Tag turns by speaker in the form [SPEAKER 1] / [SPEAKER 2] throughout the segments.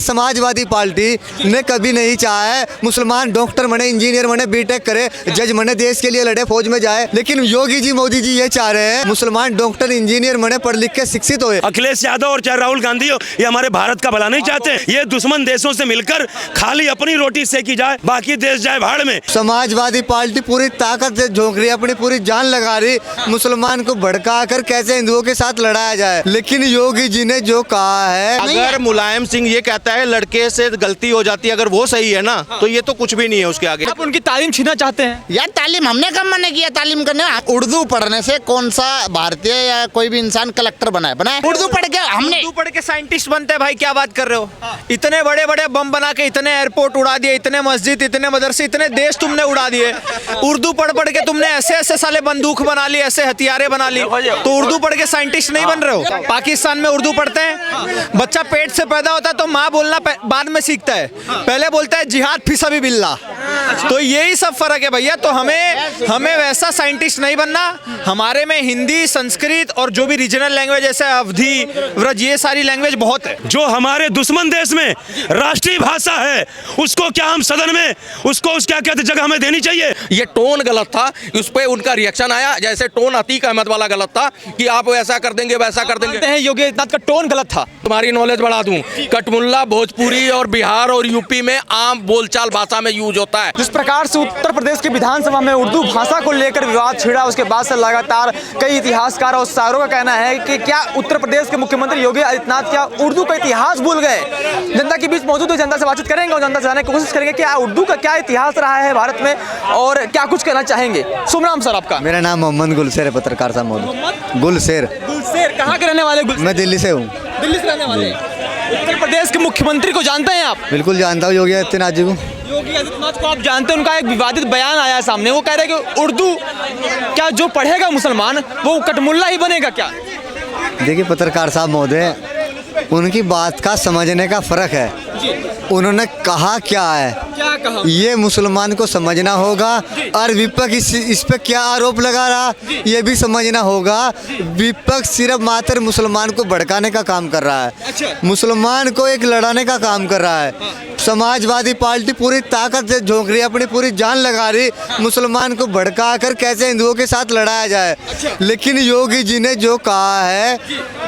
[SPEAKER 1] Samajwadi party ने कभी नहीं चाहा है मुसलमान डॉक्टर बने, इंजीनियर बने, बीटेक करे, जज बने, देश के लिए लड़े, फौज में जाए। लेकिन योगी जी, मोदी जी ये चाह रहे हैं मुसलमान डॉक्टर इंजीनियर बने, पढ़ लिख के शिक्षित होए।
[SPEAKER 2] अखिलेश यादव और चाहे राहुल गांधी हो, ये हमारे भारत का भला नहीं चाहते। ये दुश्मन देशों से मिलकर खाली अपनी रोटी सेकी जाए, बाकी देश जाए भाड़ में।
[SPEAKER 1] समाजवादी पार्टी पूरी ताकत से झोंक रही है, अपनी पूरी जान लगा रही मुसलमान को भड़का कर कैसे हिंदुओं के साथ लड़ाया जाए। लेकिन योगी जी ने जो कहा है,
[SPEAKER 3] अगर मुलायम सिंह ये कहता है लड़के से गलती हो जाती है, अगर वो सही है ना तो ये तो कुछ भी नहीं है उसके आगे।
[SPEAKER 4] आप उनकी तालीम छीनना चाहते हैं?
[SPEAKER 5] यार तालीम हमने कब मना किया तालीम करने? उर्दू पढ़ने से कौन सा भारतीय या कोई भी इंसान कलेक्टर बनाए? उर्दू पढ़ के हमने
[SPEAKER 3] उर्दू पढ़ के साइंटिस्ट बनते हैं भाई, क्या बात कर रहे हो? इतने बड़े बड़े बम बना के इतने एयरपोर्ट उड़ा दिए, इतने मस्जिद, इतने मदरसे, इतने देश तुमने उड़ा दिए। उर्दू पढ़ पढ़ के तुमने ऐसे ऐसे साले बंदूक बना ली, ऐसे हथियारे बना ली, तो उर्दू पढ़ के साइंटिस्ट नहीं बन रहे हो? पाकिस्तान में उर्दू पढ़ते हैं, बच्चा पेट से पैदा होता है तो माँ बोलना बाद में सीखता है, पहले बोलता है जिहाद फी सबिलिल्लाह। तो यही सब फर्क है भैया। तो हमें वैसा साइंटिस्ट नहीं बनना। हमारे में हिंदी, संस्कृत और जो भी रीजनल लैंग्वेज जैसे अवधी, व्रज, ये सारी लैंग्वेज बहुत है।
[SPEAKER 2] जो हमारे दुश्मन देश में राष्ट्रीय भाषा है, उसको क्या हम सदन में उसको क्या कहते जगह हमें देनी चाहिए?
[SPEAKER 6] ये टोन गलत था, उस पर उनका रिएक्शन आया। जैसे टोन अतीक अहमद वाला गलत था कि आप ऐसा कर देंगे, वैसा कर देंगे।
[SPEAKER 4] योगी आदित्यनाथ का टोन गलत था।
[SPEAKER 6] तुम्हारी नॉलेज बढ़ा दूं, कटमुल्ला भोजपुरी और बिहार और यूपी में आम बोलचाल भाषा में यूज होता है।
[SPEAKER 4] जिस प्रकार से उत्तर प्रदेश की विधानसभा में उर्दू भाषा को लेकर विवाद छिड़ा, उसके बाद से लगातार कई इतिहासकार और शायरों का कहना है कि क्या उत्तर प्रदेश के मुख्यमंत्री योगी आदित्यनाथ क्या उर्दू का इतिहास भूल गए? जनता के बीच मौजूद है, जनता से बातचीत करेंगे और जनता से जानने की कोशिश करेंगे कि उर्दू का क्या इतिहास रहा है भारत में और क्या कुछ कहना चाहेंगे। शुभ नाम सर आपका?
[SPEAKER 1] मेरा नाम मोहम्मद गुलशेर है, पत्रकार साहब मोहम्मद गुलशेर।
[SPEAKER 4] गुलशेर कहाँ के रहने वाले?
[SPEAKER 1] मैं दिल्ली से हूँ।
[SPEAKER 4] दिल्ली से रहने वाले। उत्तर प्रदेश के मुख्यमंत्री को जानते हैं आप?
[SPEAKER 1] बिल्कुल जानता हूँ, योगी आदित्यनाथ जी को।
[SPEAKER 4] योगी आदित्यनाथ को आप जानते हैं? उनका एक विवादित बयान आया है सामने, वो कह रहे हैं कि उर्दू क्या जो पढ़ेगा मुसलमान वो कटमुल्ला ही बनेगा क्या?
[SPEAKER 1] देखिए पत्रकार साहब महोदय, उनकी बात का समझने का फर्क है। उन्होंने कहा क्या है,
[SPEAKER 4] क्या कहा?
[SPEAKER 1] ये मुसलमान को समझना होगा और विपक्ष इस पे क्या आरोप लगा रहा ये भी समझना होगा। विपक्ष सिर्फ मात्र मुसलमान को भड़काने का काम कर रहा है,
[SPEAKER 4] अच्छा।
[SPEAKER 1] मुसलमान को एक लड़ाने का काम कर रहा है। समाजवादी पार्टी पूरी ताकत से झोंक रही है, अपनी पूरी जान लगा रही मुसलमान को भड़का कर कैसे हिंदुओं के साथ लड़ाया जाए। लेकिन योगी जी ने जो कहा है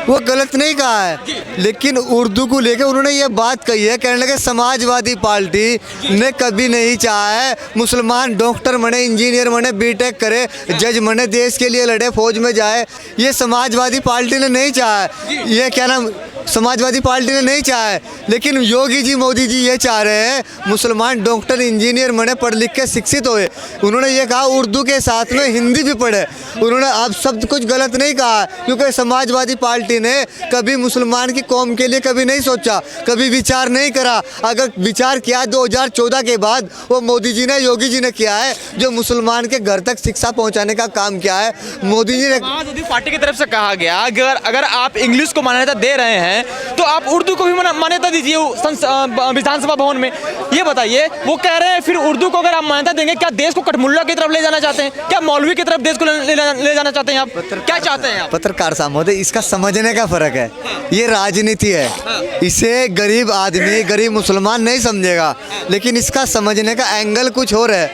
[SPEAKER 1] वो गलत नहीं कहा है, लेकिन उर्दू को लेकर उन्होंने ये बात कही है, कहने लगे समाजवादी पार्टी ने कभी नहीं चाहा है मुसलमान डॉक्टर बने, इंजीनियर बने, बीटेक करे, जज बने, देश के लिए लड़े, फौज में जाए। ये समाजवादी पार्टी ने नहीं चाहा है, ये क्या नाम समाजवादी पार्टी ने नहीं चाहा है। लेकिन योगी जी, मोदी जी ये चाह रहे हैं मुसलमान डॉक्टर इंजीनियर बने, पढ़ लिख के शिक्षित होए। उन्होंने ये कहा उर्दू के साथ में हिंदी भी पढ़े। उन्होंने अब शब्द कुछ गलत नहीं कहा, क्योंकि समाजवादी पार्टी ने कभी मुसलमान की कौम के लिए कभी नहीं सोचा, कभी विचार नहीं करा। अगर विचार किया 2014 के बाद वो मोदी जी ने, योगी जी ने किया है, जो मुसलमान के घर तक शिक्षा पहुँचाने का काम किया है। मोदी जी ने
[SPEAKER 4] पार्टी की तरफ से कहा गया अगर आप इंग्लिश को मान्यता दे रहे हैं तो आप उर्दू को भी मान्यता दीजिए विधानसभा भवन में। ये बताइए, वो कह रहे हैं फिर उर्दू को अगर आप मान्यता देंगे, क्या देश को कटमुल्ला की तरफ ले जाना चाहते हैं? क्या मौलवी की तरफ देश को ले जाना चाहते हैं आप? क्या चाहते हैं आप?
[SPEAKER 1] पत्रकार साहब महोदय, इसका समझने का फर्क है। ये राजनीति है, इसे गरीब आदमी, गरीब मुसलमान नहीं समझेगा, लेकिन इसका समझने का एंगल कुछ और है।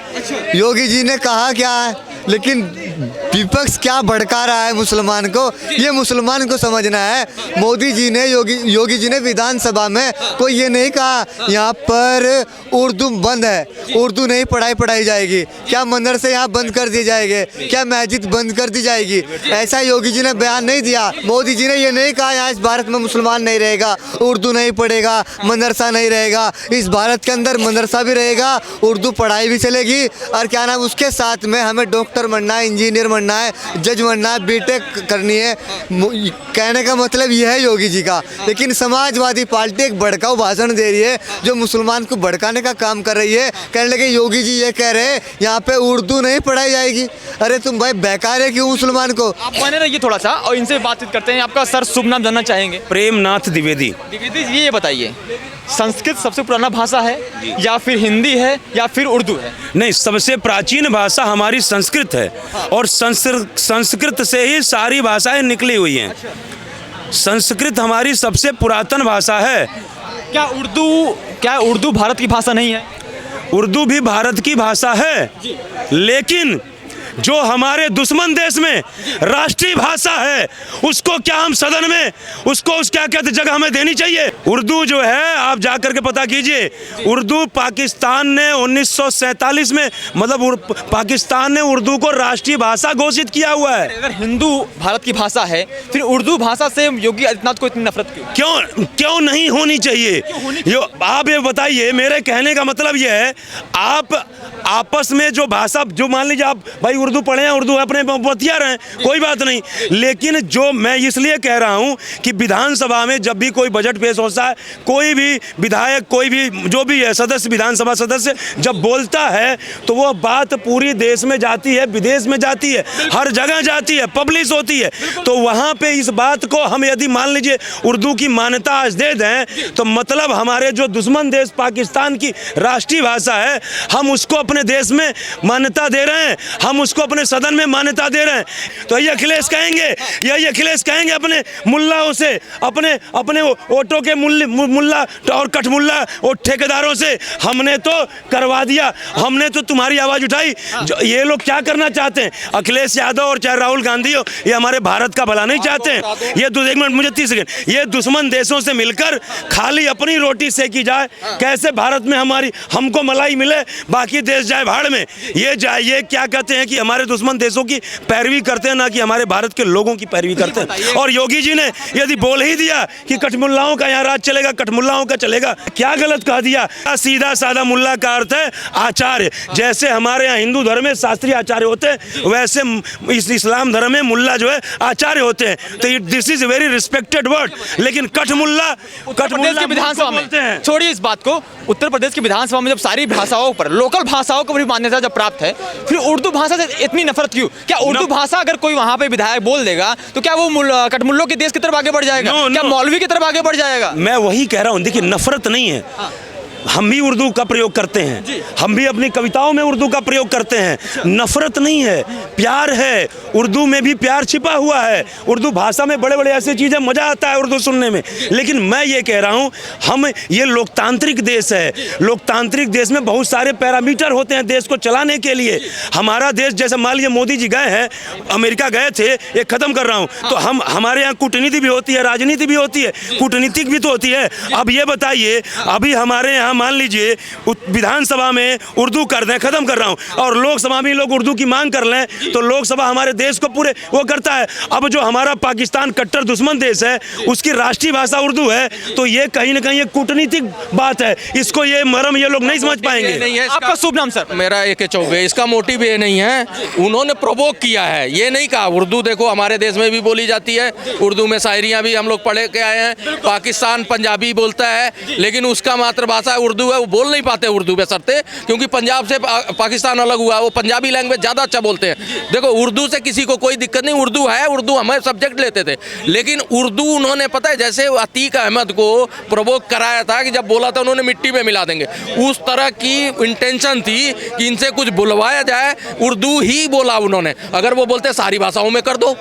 [SPEAKER 1] योगी जी ने कहा क्या है, लेकिन विपक्ष क्या भड़का रहा है मुसलमान को, ये मुसलमान को समझना है। मोदी जी ने, योगी जी ने विधानसभा में कोई ये नहीं कहा यहाँ पर उर्दू बंद है, उर्दू नहीं पढ़ाई जाएगी, क्या मदरसे यहाँ बंद कर दिए जाएंगे, क्या मस्जिद बंद कर दी जाएगी, ऐसा योगी जी ने बयान नहीं दिया। मोदी जी ने ये नहीं कहा यहाँ इस भारत में मुसलमान नहीं रहेगा, उर्दू नहीं पढ़ेगा, मदरसा नहीं रहेगा। इस भारत के अंदर मदरसा भी रहेगा, उर्दू पढ़ाई भी चलेगी, और क्या नाम उसके साथ में हमें डॉक्टर बनना है, इंजीनियर बनना है, जज बनना है, बीटेक करनी है। कहने का मतलब यह है योगी जी का। लेकिन समाजवादी पार्टी एक भड़काऊ भाषण दे रही है, जो मुसलमान को भड़काने का काम कर रही है। कहने लगे योगी जी ये कह रहे हैं यहाँ पे उर्दू नहीं पढ़ाई जाएगी। अरे तुम भाई बेकार है क्यों मुसलमान को?
[SPEAKER 4] आप बने रहिए थोड़ा सा और इनसे बातचीत करते हैं। आपका सर शुभ नाम जानना चाहेंगे?
[SPEAKER 2] प्रेमनाथ द्विवेदी।
[SPEAKER 4] द्विवेदी जी, ये बताइए, संस्कृत सबसे पुराना भाषा है या फिर हिंदी है या फिर उर्दू है?
[SPEAKER 2] नहीं, सबसे प्राचीन भाषा हमारी संस्कृत है, और संस्कृत से ही सारी भाषाएं निकली हुई हैं। संस्कृत हमारी सबसे पुरातन भाषा है,
[SPEAKER 4] क्या उर्दू भारत की भाषा नहीं है?
[SPEAKER 2] उर्दू भी भारत की भाषा है, लेकिन जो हमारे दुश्मन देश में राष्ट्रीय भाषा है उसको क्या हम सदन में उसको क्या कहते जगह हमें देनी चाहिए? उर्दू जो है आप जाकर के पता कीजिए, उर्दू पाकिस्तान ने 1947 में मतलब पाकिस्तान ने उर्दू को राष्ट्रीय भाषा घोषित किया हुआ है।
[SPEAKER 4] अगर हिंदू भारत की भाषा है फिर उर्दू भाषा से योगी आदित्यनाथ को इतनी नफरत क्यों?
[SPEAKER 2] क्यों नहीं होनी चाहिए? आप ये बताइए, मेरे कहने का मतलब ये है, आप आपस में जो भाषा जो मान लीजिए आप भाई उर्दू पढ़े हैं, उर्दू अपने बतिया रहे हैं, कोई बात नहीं, लेकिन जो मैं इसलिए कह रहा हूं कि विधानसभा में जब भी कोई बजट पेश होता है, कोई भी विधायक कोई भी जो भी है सदस्य विधानसभा सदस्य जब बोलता है तो वो बात पूरी देश में जाती है, विदेश में जाती है, हर जगह जाती है, पब्लिश होती है। तो वहां पे इस बात को हम यदि मान लीजिए उर्दू की मान्यता आज दे दें तो मतलब हमारे जो दुश्मन देश पाकिस्तान की राष्ट्रीय भाषा है हम उसको अपने देश में मान्यता दे रहे हैं, हम उसको अपने सदन में मान्यता दे रहे हैं। तो ये अखिलेश कहेंगे अपने मुल्लाओं से, अपने ऑटो के मुल्ला और कठमुल्ला और ठेकेदारों से हमने तो करवा दिया, हमने तो तुम्हारी आवाज उठाई। ये लोग क्या करना चाहते हैं? अखिलेश यादव और चाहे राहुल गांधी हो, ये हमारे भारत का भला नहीं चाहते हैं। ये एक मिनट मुझे 30 सेकंड, ये दुश्मन देशों से मिलकर खाली अपनी रोटी सेकी जाए, कैसे भारत में हमको मलाई मिले, बाकी देश जाए भाड़ में। ये क्या कहते हैं कि हमारे दुश्मन देशों की पैरवी करते हैं, ना कि हमारे भारत के लोगों की पैरवी करते हैं। और योगी जी ने यदि बोल ही दिया कि कठमुल्लाओं का यहाँ राज चलेगा, कठमुल्लाओं का चलेगा, क्या गलत कह दिया? सीधा साधा मुल्ला का अर्थ है आचार्य। जैसे हमारे यहाँ हिंदू धर्म में शास्त्रीय आचार्य होते हैं, वैसे इस इस्लाम धर्म में मुल्ला जो है आचार्य होते हैं। तो this is very respected word. लेकिन कठमुल्ला
[SPEAKER 4] के विधानसभा में छोड़िए इस बात को, उत्तर प्रदेश की विधानसभा में जब सारी भाषाओं पर लोकल भाषाओं को भी मान्यता जब प्राप्त है, फिर उर्दू भाषा से इतनी नफरत क्यों? क्या उर्दू भाषा अगर कोई वहां पे विधायक बोल देगा तो क्या वो कठमुल्लों के देश की तरफ आगे बढ़ जाएगा? क्या मौलवी की तरफ आगे बढ़ जाएगा?
[SPEAKER 2] मैं वही कह रहा हूँ, देखिए नफरत नहीं है, हम भी उर्दू का प्रयोग करते हैं, हम भी अपनी कविताओं में उर्दू का प्रयोग करते हैं। नफरत नहीं है, प्यार है। उर्दू में भी प्यार छिपा हुआ है। उर्दू भाषा में बड़े बड़े ऐसी चीज़ें, मज़ा आता है उर्दू सुनने में। लेकिन मैं ये कह रहा हूँ, हम ये लोकतांत्रिक देश है, लोकतांत्रिक देश में बहुत सारे पैरामीटर होते हैं देश को चलाने के लिए। हमारा देश जैसे मान लीजिए मोदी जी गए हैं, अमेरिका गए थे, ये ख़त्म कर रहा हूँ, तो हमारे यहाँ कूटनीति भी होती है, राजनीति भी होती है, कूटनीतिक भी तो होती है। अब ये बताइए, अभी हमारे यहाँ मान लीजिए विधानसभा में उर्दू कर दें, खत्म कर रहा हूं, और लोकसभा में लोग उर्दू की मांग कर लें तो लोकसभा हमारे देश को पूरे वो करता है। अब जो हमारा पाकिस्तान कट्टर दुश्मन देश है उसकी राष्ट्रीय भाषा उर्दू है, तो ये कहीं ना कहीं एक कूटनीतिक बात है। इसको ये मरम ये लोग नहीं समझ पाएंगे।
[SPEAKER 6] नहीं है
[SPEAKER 4] आपका शुभ नाम सर?
[SPEAKER 6] मेरा AK चौबे। इसका मोटिव ये नहीं है, उन्होंने प्रोवोक किया है, ये नहीं कहा। उर्दू देखो हमारे देश में भी बोली जाती है, उर्दू में शायरियाँ भी हम लोग पढ़े के आए हैं। पाकिस्तान पंजाबी बोलता है, लेकिन उसका मातृभाषा उर्दू है, वो बोल नहीं पाते उर्दू बशर्ते, क्योंकि पंजाब से पाकिस्तान अलग हुआ, वो पंजाबी लैंग्वेज ज़्यादा अच्छा बोलते हैं। देखो उर्दू से किसी को कोई दिक्कत नहीं, उर्दू है, उर्दू हमें सब्जेक्ट लेते थे, लेकिन उर्दू उन्होंने पता है जैसे अतीक अहमद को प्रोवोक कराया था कि जब बोला था उन्होंने मिट्टी में मिला देंगे, उस तरह की इंटेंशन थी कि इनसे कुछ बुलवाया जाए, उर्दू ही बोला उन्होंने। अगर वो बोलते सारी भाषाओं में कर दो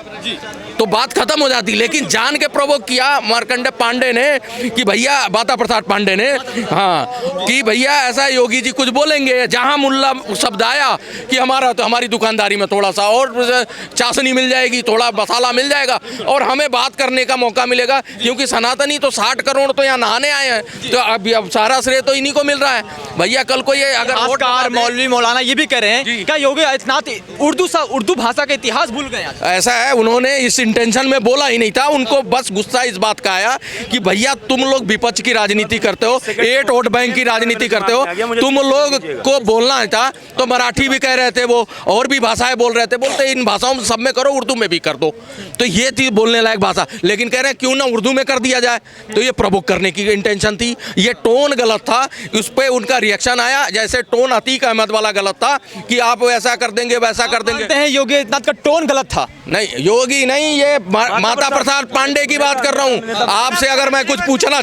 [SPEAKER 6] तो बात खत्म हो जाती, लेकिन जान के प्रोवोक किया मार्कंडे पांडे ने कि भैया, बाता प्रसाद पांडे ने, हाँ, कि भैया ऐसा योगी जी कुछ बोलेंगे, जहां मुल्ला शब्द आया कि हमारा तो हमारी दुकानदारी में थोड़ा सा और चाशनी मिल जाएगी, थोड़ा मसाला मिल जाएगा और हमें बात करने का मौका मिलेगा, क्योंकि सनातनी तो 60 करोड़ तो यहाँ नहाने आए हैं, तो अब सारा श्रेय तो इन्हीं को मिल रहा है। भैया कल को ये अगर
[SPEAKER 4] मौलवी मौलाना ये भी कह रहे हैं क्या योगी आदित्यनाथ उर्दू भाषा का इतिहास भूल गए?
[SPEAKER 6] ऐसा है, उन्होंने इस इंटेंशन में बोला ही नहीं था, उनको बस गुस्सा इस बात का आया कि भैया तुम लोग विपक्ष की राजनीति करते हो, 8 वोट बैंक की राजनीति करते हो, तुम लोग को बोलना था तो मराठी भी कह रहे थे, वो और भी भाषाएं बोल रहे थे, बोलते इन भाषाओं में सब में करो, उर्दू में भी कर दो, तो ये थी बोलने लायक भाषा। लेकिन कह रहे हैं क्यों ना उर्दू में कर दिया जाए, तो ये प्रोवोक करने की इंटेंशन थी, ये टोन गलत था, उस पर उनका रिएक्शन आया। जैसे टोन अतीक अहमद वाला गलत था कि आप ऐसा कर देंगे वैसा कर देंगे।
[SPEAKER 4] योगी आदित्यनाथ का टोन गलत था?
[SPEAKER 6] नहीं, योगी नहीं, ये माता प्रसाद पांडे की बात कर रहा हूँ। आपसे अगर मैं कुछ पूछना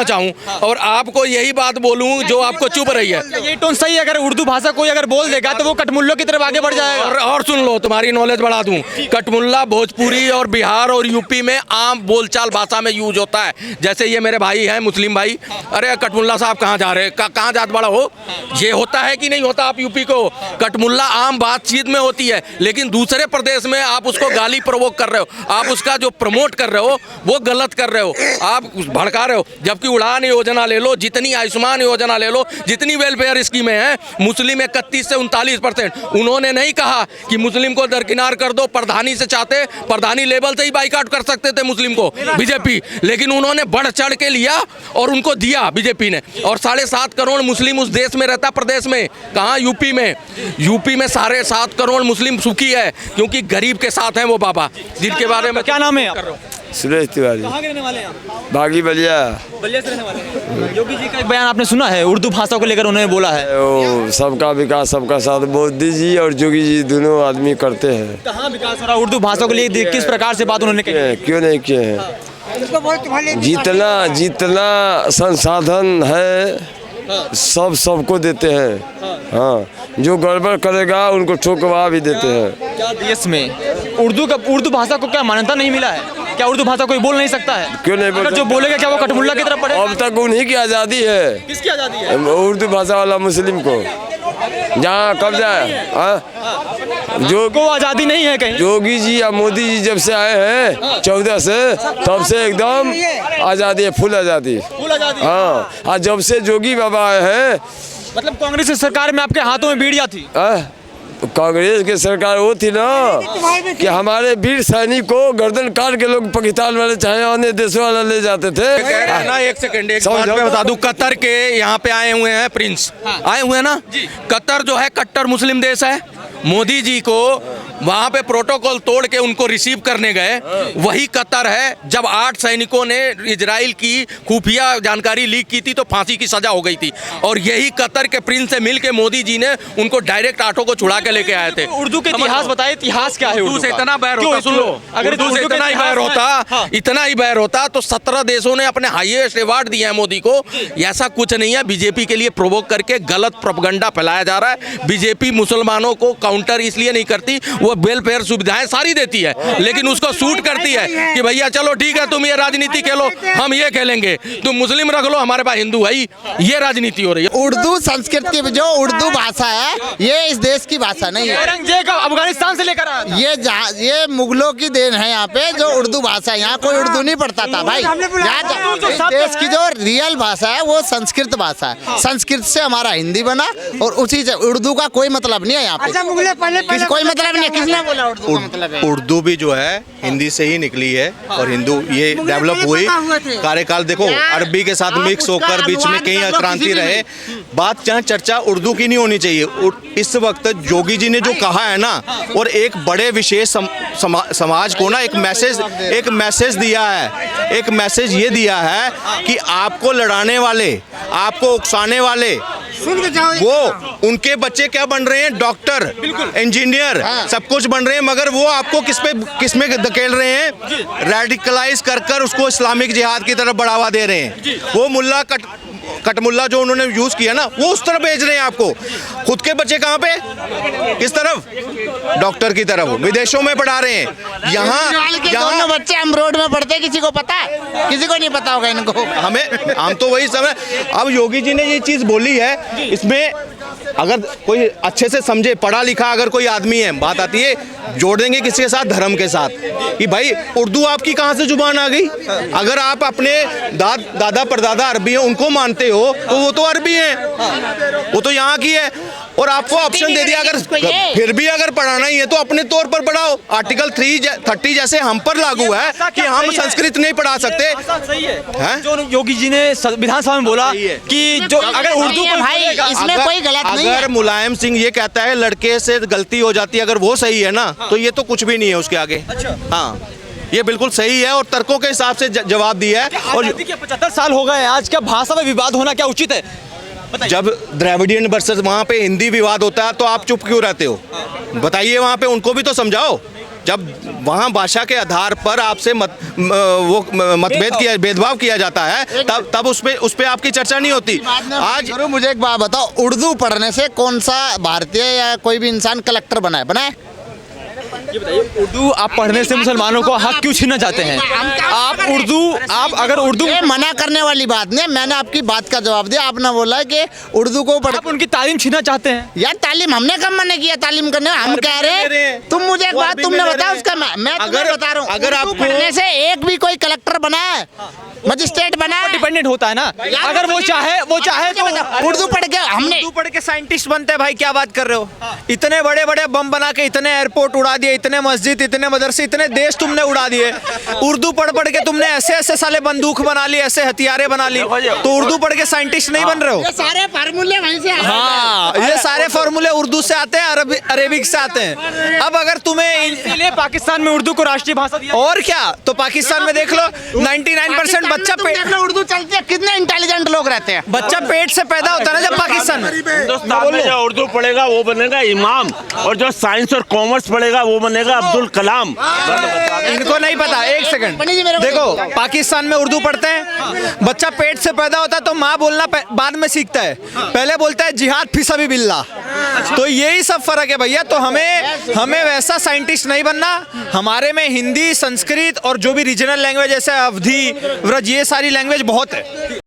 [SPEAKER 6] चाहूँ और आपको यही बात बोलूँ जो आपको चुभ रही है,
[SPEAKER 4] ये टोन सही है, अगर उर्दू भाषा कोई अगर बोल देगा तो वो कटमुल्लों की तरफ आगे बढ़ जाएगा।
[SPEAKER 6] और सुन लो, तुम्हारी नॉलेज बढ़ा दूं, कटमुल्ला भोजपुरी और बिहार और यूपी में आम बोलचाल भाषा में यूज होता है। जैसे ये मेरे भाई हैं मुस्लिम भाई, अरे कटमुल्ला साहब कहाँ जा रहे हैं, कहाँ जात बड़ा हो, ये होता है कि नहीं होता? आप यूपी को कटमुल्ला आम बातचीत में होती है, लेकिन दूसरे प्रदेश में आप उसको गाली प्रवोक कर रहे हो, आप उसका जो प्रमोट कर रहे हो वो गलत कर रहे हो, आप भड़का रहे हो। जबकि उड़ान योजना ले लो, जितनी आयुष्मान योजना ले लो, जितनी वेलफेयर स्कीमें हैं, मुस्लिम 31 से 39%। उन्होंने नहीं कहा कि मुस्लिम को दरकिनार कर दो, प्रधानी से चाहते, प्रधानी लेवल से ही बाइकाट कर सकते थे मुस्लिम को बीजेपी, लेकिन उन्होंने बढ़ चढ़ के लिया और उनको दिया बीजेपी ने। और 7.5 करोड़ मुस्लिम उस देश में रहता, प्रदेश में, कहाँ? यूपी में। यूपी में 7.5 करोड़ मुस्लिम सुखी है, क्योंकि गरीब के साथ हैं वो बाबा, जिनके बारे में।
[SPEAKER 4] क्या नाम है आप?
[SPEAKER 7] सुरेश तिवारी,
[SPEAKER 4] कहाँ के रहने वाले हैं आप?
[SPEAKER 7] बागी बलिया।
[SPEAKER 4] बलिया से रहने वाले हैं। योगी जी का एक बयान आपने सुना है, उर्दू भाषा को लेकर उन्होंने बोला है,
[SPEAKER 7] ओ, सबका विकास सबका साथ, मोदी जी और जोगी जी दोनों आदमी करते हैं।
[SPEAKER 4] कहाँ विकास हो रहा है उर्दू भाषा को लेकर, किस प्रकार से बात उन्होंने कही?
[SPEAKER 7] क्यों नहीं किए हैं? जितना संसाधन है सब सबको देते हैं। हाँ, जो गड़बड़ करेगा उनको ठोकवा भी देते हैं।
[SPEAKER 4] क्या देश में उर्दू भाषा को क्या मान्यता नहीं मिला है? क्या उर्दू भाषा कोई बोल नहीं सकता है?
[SPEAKER 7] क्यों नहीं बोल
[SPEAKER 4] अगर जो बोलेगा क्या वो कटमुल्ला की तरफ पड़ेगा?
[SPEAKER 7] अब तक उन्हीं की आज़ादी है।
[SPEAKER 4] किसकी आज़ादी है?
[SPEAKER 7] उर्दू भाषा वाला मुस्लिम को जहाँ कब्जा है। जो
[SPEAKER 4] को आज़ादी नहीं है कहीं?
[SPEAKER 7] योगी जी या मोदी जी जब से आए हैं 14 से, तब से एकदम आज़ादी है, फुल आज़ादी। हाँ, और जब से जोगी बाबा आए हैं,
[SPEAKER 4] मतलब कांग्रेस की सरकार में आपके हाथों में बीड़ियाँ थी?
[SPEAKER 7] कांग्रेस की सरकार वो थी ना कि हमारे वीर सैनिक को गर्दन काट के लोग पाकिस्तान वाले चाहे अन्य देशों वाले ले जाते थे
[SPEAKER 6] ना। एक सेकंड, एक बात मैं बता दूं, कतर के यहाँ पे आए हुए हैं प्रिंस, आए हुए हैं ना। कतर जो है कट्टर मुस्लिम देश है। मोदी जी को वहाँ पे प्रोटोकॉल तोड़ के उनको रिसीव करने गए, वही कतर है जब 8 सैनिकों ने इजराइल की खुफिया जानकारी लीक की थी तो फांसी की सजा हो गई थी। और यही कतर के प्रिंस से मिल के मोदी जी ने उनको डायरेक्ट ऑटो को छुड़ा के लेके आए थे।
[SPEAKER 4] उर्दू के इतिहास बताइए, इतिहास क्या है?
[SPEAKER 6] उर्दू से इतना बैर होता, सुन लो, अगर उर्दू से इतना ही बैर होता तो 17 देशों ने अपने हाईएस्ट अवार्ड दिए हैं मोदी को। ऐसा कुछ नहीं है, बीजेपी के लिए प्रोवोक करके गलत प्रोपगंडा फैलाया जा रहा है। बीजेपी मुसलमानों को काउंटर इसलिए नहीं करती, वो वेलफेयर सुविधाएं सारी देती है, लेकिन उसको सूट करती है कि भैया चलो ठीक है, तुम ये राजनीति खेलो, हम ये खेलेंगे, तुम मुस्लिम रख लो, हमारे पास हिंदू है। ये राजनीति हो रही है।
[SPEAKER 5] उर्दू संस्कृत की जो उर्दू भाषा है, ये इस देश की भाषा नहीं है।
[SPEAKER 4] औरंगजेब अफगानिस्तान से लेकर आया था।
[SPEAKER 5] ये मुगलों की देन है यहाँ पे, जो उर्दू भाषा है। यहाँ कोई उर्दू नहीं पढ़ता था भाई। इस देश की जो रियल भाषा है वो संस्कृत भाषा है। संस्कृत से हमारा हिंदी बना और उसी से उर्दू का कोई मतलब नहीं है यहाँ पे। कोई मतलब नहीं है। किसने बोला उर्दू का मतलब है?
[SPEAKER 8] उर्दू भी जो है हिंदी से ही निकली है और हिंदू ये डेवलप हुई कार्यकाल। देखो अरबी के साथ मिक्स होकर बीच में कई क्रांति रहे। बात जहाँ चर्चा उर्दू की नहीं होनी चाहिए। इस वक्त जोगी जी ने जो कहा है ना, और एक बड़े विशेष समाज को ना एक मैसेज दिया है। एक मैसेज ये दिया है कि आपको लड़ाने वाले, आपको उकसाने वाले, वो उनके बच्चे क्या बन रहे हैं? डॉक्टर, इंजीनियर, सब कुछ बन रहे हैं, मगर वो आपको किस में धकेल रहे हैं? रेडिकलाइज कर उसको इस्लामिक जिहाद की तरफ बढ़ावा दे रहे हैं। वो मुल्ला कटमुल्ला जो उन्होंने यूज किया ना, वो उस तरफ भेज रहे हैं आपको। खुद के बच्चे कहाँ पे? किस तरफ? डॉक्टर की तरफ, विदेशों में पढ़ा रहे हैं। यहाँ
[SPEAKER 5] बच्चे हम रोड में पढ़ते हैं, किसी को पता है? किसी को नहीं पता होगा इनको।
[SPEAKER 8] हम तो वही समझ। अब योगी जी ने ये चीज बोली है, इसमें अगर कोई अच्छे से समझे, पढ़ा लिखा अगर कोई आदमी है, बात आती है जोड़ देंगे किसके साथ? धर्म के साथ। कि भाई उर्दू आपकी कहाँ से जुबान आ गई? अगर आप अपने दादा परदादा अरबी हैं उनको मानते हो तो वो तो अरबी हैं, वो तो यहाँ की है। और आपको ऑप्शन दे दिया, अगर फिर भी अगर पढ़ाना ही है तो अपने तौर पर पढ़ाओ। आर्टिकल 330 जैसे हम पर लागू है कि हम संस्कृत नहीं पढ़ा सकते।
[SPEAKER 4] जो योगी जी ने विधानसभा में बोला कि जो अगर उर्दू
[SPEAKER 5] भाई इसमें कोई गलत नहीं है।
[SPEAKER 8] अगर मुलायम सिंह ये कहता है लड़के से गलती हो जाती है, अगर वो सही है ना, तो ये तो कुछ भी नहीं है उसके आगे। हाँ, ये बिल्कुल सही है और तर्कों के हिसाब से जवाब दिया है। और
[SPEAKER 4] 75 साल हो गए, आज क्या भाषा में विवाद होना क्या उचित है?
[SPEAKER 8] जब द्रविडियन वर्सेस वहाँ पे हिंदी विवाद होता है तो आप चुप क्यों रहते हो? बताइए, वहाँ पे उनको भी तो समझाओ। जब वहाँ भाषा के आधार पर आपसे भेदभाव किया जाता है तब उस पे आपकी चर्चा नहीं होती।
[SPEAKER 5] आज मुझे एक बात बताओ, उर्दू पढ़ने से कौन सा भारतीय या कोई भी इंसान कलेक्टर बनाए?
[SPEAKER 4] ये बताइए, उर्दू आप पढ़ने से मुसलमानों को हक क्यों छीनना चाहते हैं? आप अगर उर्दू
[SPEAKER 5] ये मना करने वाली बात नहीं, मैंने आपकी बात का जवाब दिया। आपने बोला कि उर्दू को
[SPEAKER 4] आप उनकी तालीम छीनना चाहते हैं।
[SPEAKER 5] यार तालीम हमने कब मना किया तालीम करने? हम कह रहे हैं तुम मुझे एक बात तुमने बताया उसका मैं तुम्हें बता रहा हूँ।
[SPEAKER 8] अगर आप
[SPEAKER 5] पढ़ने से एक भी कोई कलेक्टर बना है, मजिस्ट्रेट बना है,
[SPEAKER 4] डिपेंडेंट होता है ना। अगर वो चाहे तो
[SPEAKER 5] उर्दू पढ़ के हमने
[SPEAKER 3] उर्दू पढ़ के साइंटिस्ट बनते हैं भाई, क्या बात कर रहे हो? इतने बड़े बड़े बम बना के इतने एयरपोर्ट उड़ा दिए, इतने मस्जिद, इतने मदरसे, इतने देश तुमने उड़ा दिए। उर्दू पढ़ के तुमने ऐसे ऐसे साले बंदूक बना ली, ऐसे हथियारे बना ली, तो उर्दू पढ़ के साइंटिस्ट नहीं बन रहे हो?
[SPEAKER 5] ये सारे फार्मूले वहीं से
[SPEAKER 3] हाँ, ये सारे फॉर्मूले उर्दू से आते हैं, अरेबिक से आते हैं। अब अगर तुम्हें
[SPEAKER 4] इसलिए पाकिस्तान में उर्दू को राष्ट्रीय भाषा दिया।
[SPEAKER 3] और क्या, तो पाकिस्तान में देख लो 99% बच्चा
[SPEAKER 5] उर्दू चलती है, कितने इंटेलिजेंट लोग रहते हैं।
[SPEAKER 3] बच्चा पेट से पैदा होता है ना जब पाकिस्तान में।
[SPEAKER 2] हिंदुस्तान में जो उर्दू पढ़ेगा वो बनेगा इमाम, और जो साइंस और कॉमर्स पढ़ेगा वो बनेगा अब्दुल कलाम।
[SPEAKER 3] इनको नहीं पता। एक सेकंड देखो, पाकिस्तान में उर्दू पढ़ते हैं, बच्चा पेट से पैदा होता है तो माँ बोलना बाद में सीखता है, पहले बोलता है जिहाद फी सबिलिल्लाह। तो यही सब फर्क है भैया। तो हमें वैसा साइंटिस्ट नहीं बनना। हमारे में हिंदी, संस्कृत और जो भी रीजनल लैंग्वेज जैसे अवधी, व्रज, ये सारी लैंग्वेज बहुत है।